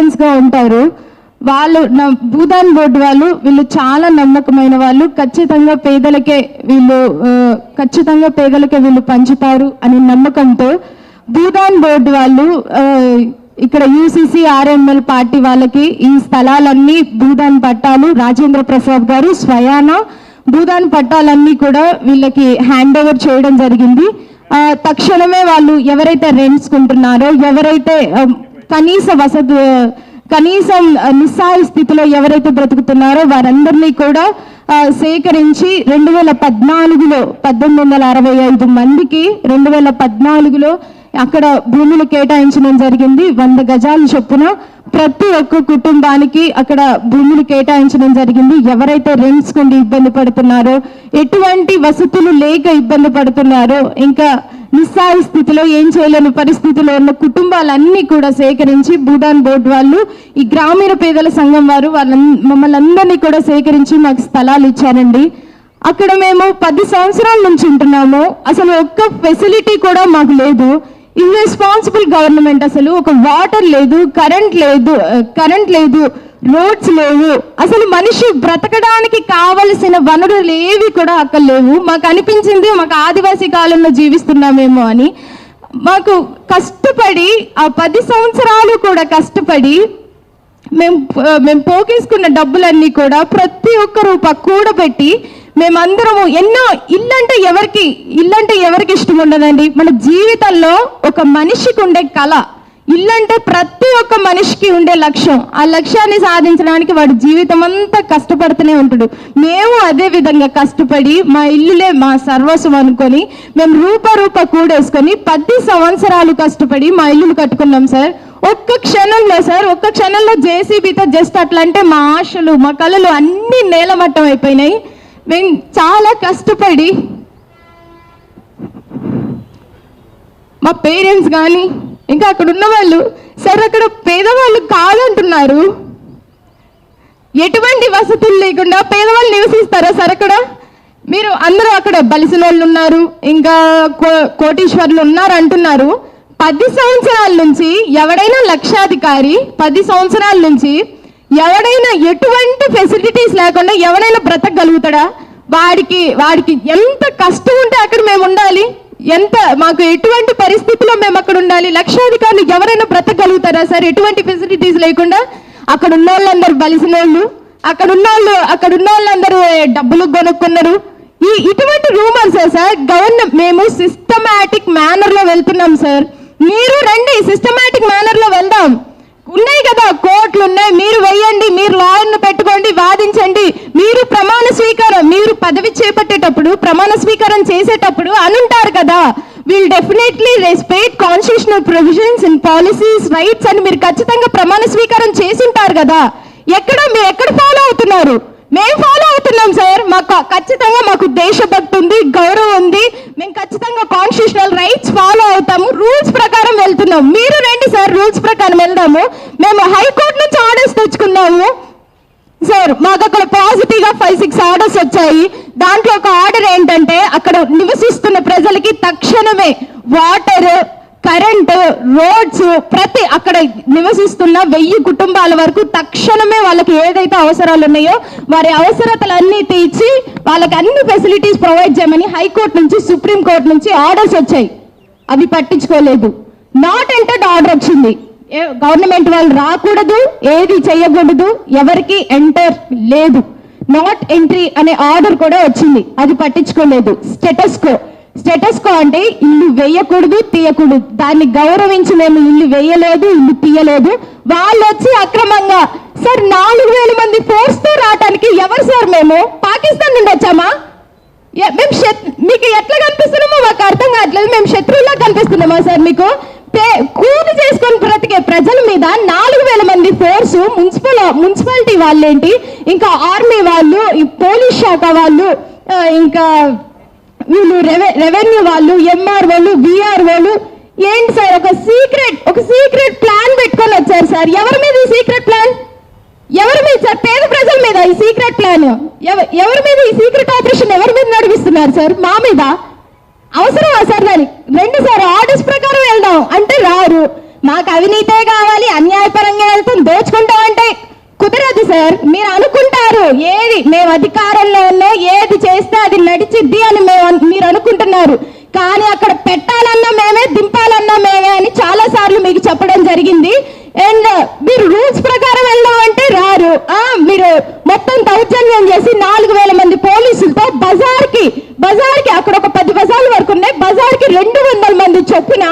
ఎక్స్పీరియన్స్గా ఉంటారు. వాళ్ళు భూదాన్ బోర్డు వాళ్ళు వీళ్ళు చాలా నమ్మకమైన వాళ్ళు. ఖచ్చితంగా పేదలకే వీళ్ళు పంచుతారు అని నమ్మకంతో భూదాన్ బోర్డు వాళ్ళు ఇక్కడ యూసీసీ ఆర్ఎంఎల్ పార్టీ వాళ్ళకి ఈ స్థలాలన్నీ భూదాన్ పట్టాలు రాజేంద్ర ప్రసాద్ గారు స్వయాన భూదాన్ పట్టాలన్నీ కూడా వీళ్ళకి హ్యాండ్ ఓవర్ చేయడం జరిగింది. తక్షణమే వాళ్ళు ఎవరైతే రెంట్స్ కొంటున్నారో, ఎవరైతే కనీసం నిస్సహాయ స్థితిలో ఎవరైతే బ్రతుకుతున్నారో వారందరినీ కూడా సేకరించి 2014లో 1865 మందికి 2014లో అక్కడ భూములు కేటాయించడం జరిగింది. 100 గజాలు చొప్పున ప్రతి ఒక్క కుటుంబానికి అక్కడ భూములు కేటాయించడం జరిగింది. ఎవరైతే రెంట్స్ కొండి ఇబ్బంది పడుతున్నారో, ఎటువంటి వసతులు లేక ఇబ్బంది పడుతున్నారో, ఇంకా నిస్సహాయ స్థితిలో ఏం చేయలేని పరిస్థితిలో ఉన్న కుటుంబాలన్నీ కూడా సేకరించి భూదాన్ బోర్డు వాళ్ళు ఈ గ్రామీణ పేదల సంఘం వారు మమ్మల్ని అందరినీ కూడా సేకరించి మాకు స్థలాలు ఇచ్చారండి. అక్కడ మేము 10 సంవత్సరాల నుంచి ఉంటున్నాము. అసలు ఒక్క ఫెసిలిటీ కూడా మాకు లేదు. Irresponsible government. అసలు ఒక వాటర్ లేదు, కరెంట్ లేదు, రోడ్స్ లేవు. అసలు మనిషి బ్రతకడానికి కావలసిన వనరులు ఏవి కూడా అక్కడ లేవు. మాకు అనిపించింది మాకు ఆదివాసీ కాలంలో జీవిస్తున్నామేమో అని. మాకు కష్టపడి ఆ 10 సంవత్సరాలు కూడా కష్టపడి మేము పోగేసుకున్న డబ్బులన్నీ కూడా ప్రతి ఒక్క రూపాయి కూడబెట్టి మేమందరము ఎన్నో ఇల్లంటే ఎవరికి ఇష్టం ఉండదండి. మన జీవితంలో ఒక మనిషికి ఉండే కళ ఇల్లంటే ప్రతి ఒక్క మనిషికి ఉండే లక్ష్యం. ఆ లక్ష్యాన్ని సాధించడానికి వాడి జీవితం అంతా కష్టపడుతూనే ఉంటాడు. మేము అదే విధంగా కష్టపడి మా ఇల్లులే మా సర్వస్వం అనుకొని మేము రూప కూడేసుకొని 10 సంవత్సరాలు కష్టపడి మా ఇల్లులు కట్టుకున్నాం సార్. ఒక్క క్షణంలో జేసీబీతో జస్ట్ అట్లా అంటే మా ఆశలు మా కళలు అన్ని నేలమట్టం అయిపోయినాయి. మేము చాలా కష్టపడి మా పేరెంట్స్ కానీ ఇంకా అక్కడ ఉన్న వాళ్ళు సార్ అక్కడ పేదవాళ్ళు కాదంటున్నారు. ఎటువంటి వసతులు లేకుండా పేదవాళ్ళు నివసిస్తారా సార్ అక్కడ? మీరు అందరూ అక్కడ బలిసిన వాళ్ళు ఉన్నారు, ఇంకా కోటీశ్వర్లు ఉన్నారు అంటున్నారు. 10 సంవత్సరాల నుంచి ఎవడైనా లక్షాధికారి 10 సంవత్సరాల నుంచి ఎవడైనా ఎటువంటి ఫెసిలిటీస్ లేకుండా ఎవడైనా బ్రతకగలుగుతాడా? వాడికి ఎంత కష్టం ఉంటే అక్కడ మేము ఉండాలి, మాకు ఎటువంటి పరిస్థితిలో మేము అక్కడ ఉండాలి? లక్షాధికారులు ఎవరైనా బ్రతకగలుగుతారా సార్ ఎటువంటి ఫెసిలిటీస్ లేకుండా? అక్కడ ఉన్న వాళ్ళందరూ బలిసిన వాళ్ళు, అక్కడ ఉన్న వాళ్ళందరూ డబ్బులు కొనుక్కున్నారు. ఇటువంటి రూమర్సే సార్. మేము సిస్టమాటిక్ మేనర్లో వెళ్తున్నాం సార్. మీరు రండి, సిస్టమాటిక్ మేనర్లో వెళ్దాం. ఉన్నాయి కదా, కోర్టులు ఉన్నాయి, మీరు వెయ్యండి, మీరు లాయర్ను పెట్టుకోండి, వాదించండి. మీరు ప్రమాణ స్వీకారం, మీరు పదవి చేపట్టేటప్పుడు ప్రమాణ స్వీకారం చేసేటప్పుడు అనుంటారు కదా, will definitely respect constitutional provisions and policies rights అని మీరు ఖచ్చితంగా ప్రమాణ స్వీకారం చేసి ఉంటారు కదా. మీరు ఎక్కడ ఫాలో అవుతున్నారు? మేము ఫాలో అవుతున్నాం సార్. ఖచ్చితంగా మాకు దేశభక్తి ఉంది, గౌరవం ఉంది. మేము ఖచ్చితంగా కాన్స్టిట్యూషనల్ రైట్స్ ఫాలో అవుతాము, రూల్స్ ప్రకారం వెళ్తున్నాం. మీరు రండి సార్, రూల్స్ ప్రకారం వెళ్దాము. మేము హైకోర్టు నుంచి ఆర్డర్స్ తెచ్చుకున్నాము సార్. మాకు అక్కడ పాజిటివ్గా 5-6 ఆర్డర్స్ వచ్చాయి. దాంట్లో ఒక ఆర్డర్ ఏంటంటే అక్కడ నివసిస్తున్న ప్రజలకి తక్షణమే వాటర్, కరెంటు, రోడ్స్, అక్కడ నివసిస్తున్న 1000 కుటుంబాల వరకు తక్షణమే వాళ్ళకి ఏదైతే అవసరాలు ఉన్నాయో వారి అవసరతలన్నీ తీర్చి వాళ్ళకి అన్ని ఫెసిలిటీస్ ప్రొవైడ్ చేయమని హైకోర్టు నుంచి, సుప్రీంకోర్టు నుంచి ఆర్డర్స్ వచ్చాయి. అవి పట్టించుకోలేదు. నాట్ ఎంటర్డ్ ఆర్డర్ వచ్చింది. గవర్నమెంట్ వాళ్ళు రాకూడదు, ఏది చేయకూడదు, ఎవరికి ఎంటర్ లేదు, నాట్ ఎంట్రీ అనే ఆర్డర్ కూడా వచ్చింది. అది పట్టించుకోలేదు. స్టేటస్కో అంటే ఇల్లు వేయకూడదు, తీయకూడదు. దాన్ని గౌరవించి మేము ఇల్లు వేయలేదు, ఇల్లు తీయలేదు. వాళ్ళు వచ్చి అక్రమంగా సార్ 4000 మంది ఫోర్స్ తో రావడానికి ఎవరు సార్? మేము పాకిస్తాన్ నుండి వచ్చామా? మీకు ఎట్లా కనిపిస్తున్నామో మాకు అర్థం కావట్లేదు. మేము శత్రువులా కనిపిస్తున్నామా సార్ మీకు? కూలి చేసుకొని బ్రతికే ప్రజల మీద 4000 మంది ఫోర్సు, మున్సిపాలిటీ వాళ్ళేంటి, ఇంకా ఆర్మీ వాళ్ళు, పోలీస్ శాఖ వాళ్ళు, ఇంకా వీళ్ళు రెవెన్యూ వాళ్ళు, ఎంఆర్ఓలు, విఆర్ఓలు ఏంటి సార్? ఒక సీక్రెట్ ప్లాన్ పెట్టుకొని వచ్చారు సార్. ఎవరి మీద ఈ సీక్రెట్ ప్లాన్? ఎవరి మీద సార్? పేద ప్రజల మీద ఈ సీక్రెట్ ప్లాన్ ఎవరి మీద? ఈ సీక్రెట్ ఆపరేషన్ ఎవరి మీద నడిపిస్తున్నారు సార్? మా మీద. అవసరమా సార్? దానికి రండి సార్, ఆర్డర్స్ ప్రకారం వెళ్దాం అంటే రారు. మాకు అవినీతే కావాలి, అన్యాయపరంగా వెళ్తాం, దోచుకుంటామంటే కుదరదు సార్. మీరు అనుకుంటారు ఏది మేము అధికారంలో ఉన్నా ఏది చేస్తే అది నడిచిద్ది అని మీరు అనుకుంటున్నారు, కానీ అక్కడ పెట్టాలన్నా మేమే, దింపాలన్నా మేమే అని చాలా సార్లు మీకు చెప్పడం జరిగింది. అండ్ మీరు రూల్స్ ప్రకారం వెళ్దామంటే రారు. మీరు మొత్తం దౌర్జన్యం చేసి 4000 మంది పోలీసులతో బజార్కి అక్కడ ఒక 10 బజార్ల వరకు ఉన్నాయి, బజార్కి 200 మంది చొప్పున,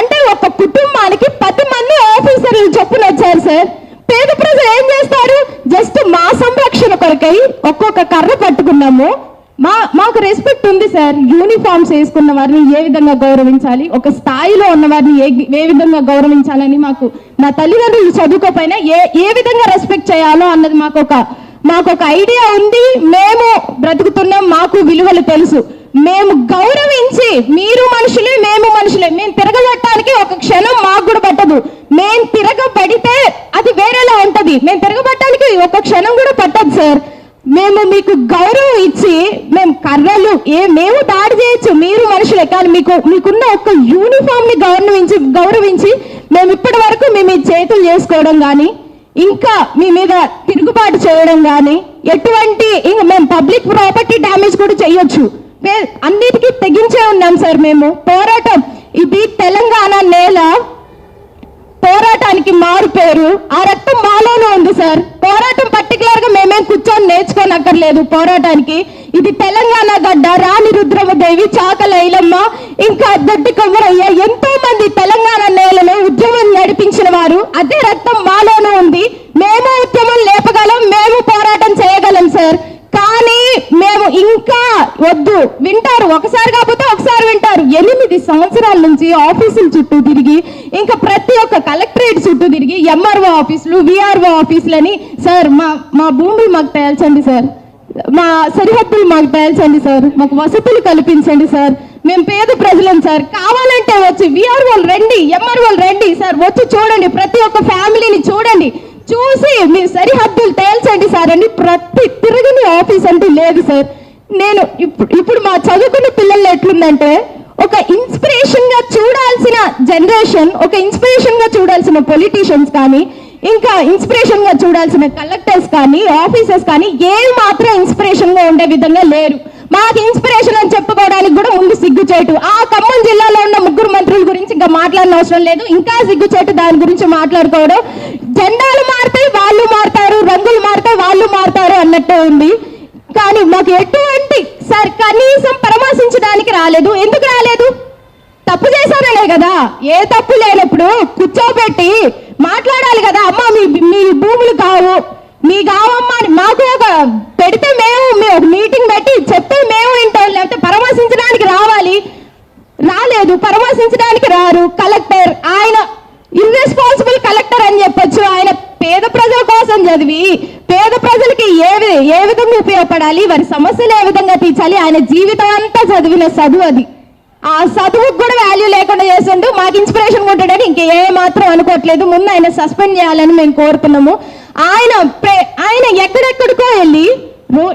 అంటే ఒక కుటుంబానికి 10 మంది ఆఫీసర్లు చొప్పున వచ్చారు సార్. పేద ప్రజలు ఏం చేస్తారు? జస్ట్ మా సంరక్షణ కొరకై ఒక్కొక్క కర్ర పట్టుకున్నాము. మాకు రెస్పెక్ట్ ఉంది సార్. యూనిఫామ్స్ వేసుకున్న వారిని ఏ విధంగా గౌరవించాలి, ఒక స్థాయిలో ఉన్న వారిని ఏ విధంగా గౌరవించాలని మాకు నా తల్లిదండ్రులు చదువుకోపోయినా ఏ విధంగా రెస్పెక్ట్ చేయాలో అన్నది మాకు ఒక ఐడియా ఉంది. మేము బ్రతుకుతున్నాం, మాకు విలువలు తెలుసు. మేము గౌరవించి, మీరు మనుషులే మేము మనుషులే, మేము తిరగబట్టడానికి ఒక క్షణం మాకు కూడా పట్టదు. మేము తిరగబడితే అది వేరేలా ఉంటది, మేము తిరగబట్టడానికి ఒక క్షణం కూడా పట్టదు సార్. మేము మీకు గౌరవం ఇచ్చి, మేము కర్రలు మేము దాడి చేయొచ్చు, మీరు మనుషులే, కానీ మీకున్న ఒక యూనిఫామ్ ని గౌరవించి మేము ఇప్పటి వరకు మేము చేతులు చేసుకోవడం కానీ, ఇంకా మీ మీద తిరుగుబాటు చేయడం కానీ, ఎటువంటి మేము పబ్లిక్ ప్రాపర్టీ డ్యామేజ్ కూడా చేయొచ్చు, అన్నిటికీ తెగించే ఉన్నాం సార్. మేము పోరాటం, ఇది తెలంగాణ నేల, పోరాటానికి మారు పేరు, ఆ రక్తం మాలోనే ఉంది సార్. పోరాటం పర్టికులర్ గా మేమేం కూర్చొని నేర్చుకోనక్కర్లేదు పోరాటానికి. ఇది తెలంగాణ గడ్డ, రాణి రుద్రమదేవి, చాకల ఐలమ్మ, ఇంకా దొడ్డి కొమ్మరయ్య, ఎంతో మంది తెలంగాణ నేలలో ఉద్యమం నడిపించిన వారు, అదే రక్తం మాలోనే ఉంది. మేము ఉద్యమం లేపగలం, మేము పోరాటం చేయగలం సార్. కానీ మేము ఇంకా వద్దు, వింటారు, ఒకసారి కాకపోతే ఒకసారి వింటారు. 8 సంవత్సరాల నుంచి ఆఫీసుల చుట్టూ తిరిగి, ఇంకా ప్రతి ఒక్క కలెక్టరేట్ చుట్టూ తిరిగి, ఎంఆర్ఓ ఆఫీసులు, విఆర్ఓ ఆఫీసులని, సార్ మా భూములు మాకు తేల్చండి సార్, మా సరిహద్దులు మాకు తేల్చండి సార్, మాకు వసతులు కల్పించండి సార్, మేము పేద ప్రజలం సార్, కావాలంటే వచ్చి విఆర్ఓలు రండి, ఎంఆర్ఓలు రండి సార్, వచ్చి చూడండి, ప్రతి ఒక్క ఫ్యామిలీని చూడండి, చూసి మీ సరిహద్దులు తేల్చండి సార్ అని. తిరగని ఆఫీస్ అంటూ లేదు సార్. నేను ఇప్పుడు మా చదువుకున్న పిల్లలు ఎట్లుందంటే, ఒక ఇన్స్పిరేషన్ గా చూడాల్సిన జనరేషన్, ఒక ఇన్స్పిరేషన్ గా చూడాల్సిన పొలిటీషియన్స్ కానీ, ఇంకా ఇన్స్పిరేషన్ గా చూడాల్సిన కలెక్టర్స్ కానీ, ఆఫీసర్స్ కానీ మాత్రం ఇన్స్పిరేషన్ గా ఉండే విధంగా లేరు. మాకు ఇన్స్పిరేషన్ అని చెప్పుకోవడానికి కూడా ముందు సిగ్గుచేటు. ఆ ఖమ్మం జిల్లాలో ఉన్న 3 మంత్రుల గురించి ఇంకా మాట్లాడిన అవసరం లేదు, ఇంకా సిగ్గుచేటు దాని గురించి మాట్లాడుకోవడం. జెండాలు మారుతాయి వాళ్ళు మారుతారు, రంగులు మారుతాయి వాళ్ళు మారుతారు అన్నట్టు ఉంది. కానీ మాకు ఎటువంటి సార్ కనీసం పరామర్శించడానికి రాలేదు. ఎందుకు రాలేదు? తప్పు చేశారనే కదా. ఏ తప్పు లేనప్పుడు కూర్చోబెట్టి మాట్లాడాలి కదా. అమ్మ మీ భూములు కావు, మీ కావమ్మా అని మాకు ఒక పెడితే మేము మీటింగ్ పెట్టి చెప్తే మేము వింటాం, లేకపోతే పరామర్శించడానికి రావాలి. రాలేదు, పరామర్శించడానికి రారు. కలెక్టర్ ఆయన ఇర్రెస్పాన్సిబుల్ కలెక్టర్ అని చెప్పొచ్చు. ఆయన పేద ప్రజల కోసం చదివి, పేద ప్రజలకి ఏ విధంగా ఉపయోగపడాలి, వారి సమస్యలు ఏ విధంగా తీర్చాలి, ఆయన జీవితం అంతా చదివిన చదువు అది. ఆ చదువుకు కూడా వాల్యూ లేకుండా చేస్తుంటూ మాకు ఇన్స్పిరేషన్ ఉంటాడని ఇంకే మాత్రం అనుకోవట్లేదు. ముందు ఆయన సస్పెండ్ చేయాలని మేము కోరుతున్నాము. ఆయన ఎక్కడెక్కడికో వెళ్ళి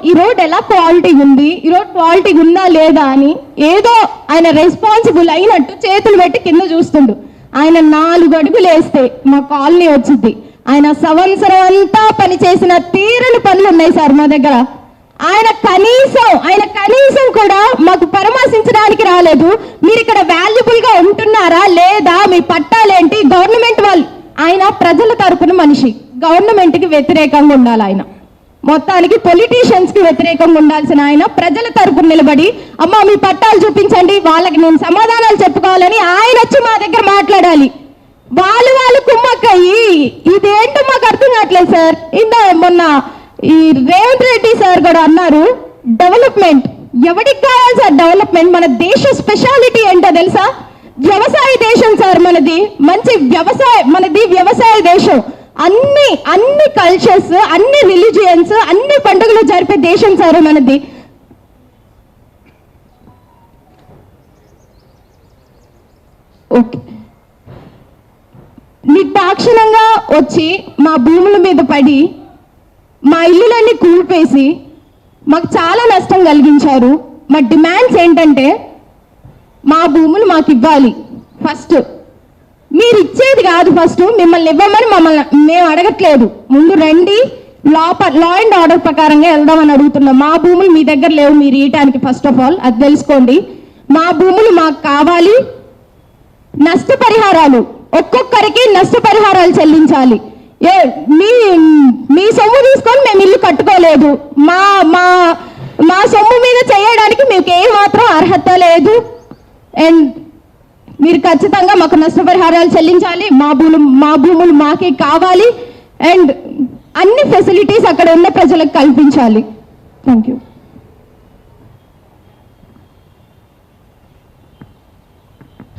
ఈ రోడ్ ఎలా క్వాలిటీ ఉంది, ఈ రోడ్ క్వాలిటీ ఉందా లేదా అని ఏదో ఆయన రెస్పాన్సిబుల్ అయినట్టు చేతులు పెట్టి కింద చూస్తుండు. ఆయన 4 అడుగులు వేస్తే మా కాలనీ వచ్చింది. ఆయన సంవత్సరం అంతా పనిచేసిన తీరని పనులు ఉన్నాయి సార్ మా దగ్గర. ఆయన కనీసం కూడా మాకు పరామర్శించడానికి రాలేదు. మీరు ఇక్కడ వాల్యుబుల్ గా ఉంటున్నారా లేదా, మీ పట్టాలేంటి, గవర్నమెంట్ వాళ్ళు. ఆయన ప్రజల తరపున మనిషి, గవర్నమెంట్ కి వ్యతిరేకంగా ఉండాలి. ఆయన మొత్తానికి పొలిటీషియన్స్ కి వ్యతిరేకంగా ఉండాల్సిన ఆయన ప్రజల తరపున నిలబడి, అమ్మ మీ పట్టాలు చూపించండి, వాళ్ళకి నేను సమాధానాలు చెప్పుకోవాలని ఆయన వచ్చి మా దగ్గర మాట్లాడాలి. వాళ్ళు కుమ్మక్కయ్యి ఇదేంటో మాకు అర్థం కావట్లేదు సార్. మొన్న ఈ రేవంత్ రెడ్డి సార్ కూడా అన్నారు, డెవలప్మెంట్ ఎవరికి కావాలి సార్? డెవలప్మెంట్ మన దేశ స్పెషాలిటీ ఏంటో తెలుసా? వ్యవసాయ దేశం సార్ మనది. మంచి మనది వ్యవసాయ దేశం. అన్ని కల్చర్స్, అన్ని రిలీజియన్స్, అన్ని పండుగలు జరిపే దేశం సార్ మనది. ఓకే, నిర్దాక్షిణంగా వచ్చి మా భూముల మీద పడి మా ఇల్లులన్నీ కూల్పేసి మాకు చాలా నష్టం కలిగించారు. మా డిమాండ్స్ ఏంటంటే, మా భూములు మాకు ఇవ్వాలి ఫస్ట్. మీరు ఇచ్చేది కాదు, ఫస్ట్ మిమ్మల్ని ఇవ్వమని మేము అడగట్లేదు. ముందు రండి, లా అండ్ ఆర్డర్ ప్రకారంగా వెళ్దామని అడుగుతున్నాం. మా భూములు మీ దగ్గర లేవు మీరు ఇయటానికి, ఫస్ట్ ఆఫ్ ఆల్ అది తెలుసుకోండి. మా భూములు మాకు కావాలి. నష్టపరిహారాలు, ఒక్కొక్కరికి నష్టపరిహారాలు చెల్లించాలి. మీ సొమ్ము తీసుకొని మేము ఇల్లు కట్టుకోలేదు. మా మా మా సొమ్ము మీద చేయడానికి మీకు ఏ మాత్రం అర్హత లేదు. అండ్ మీరు ఖచ్చితంగా మాకు నష్టపరిహారాలు చెల్లించాలి. మా భూములు మాకే కావాలి. అండ్ అన్ని ఫెసిలిటీస్ అక్కడ ఉన్న ప్రజలకు కల్పించాలి. Thank you.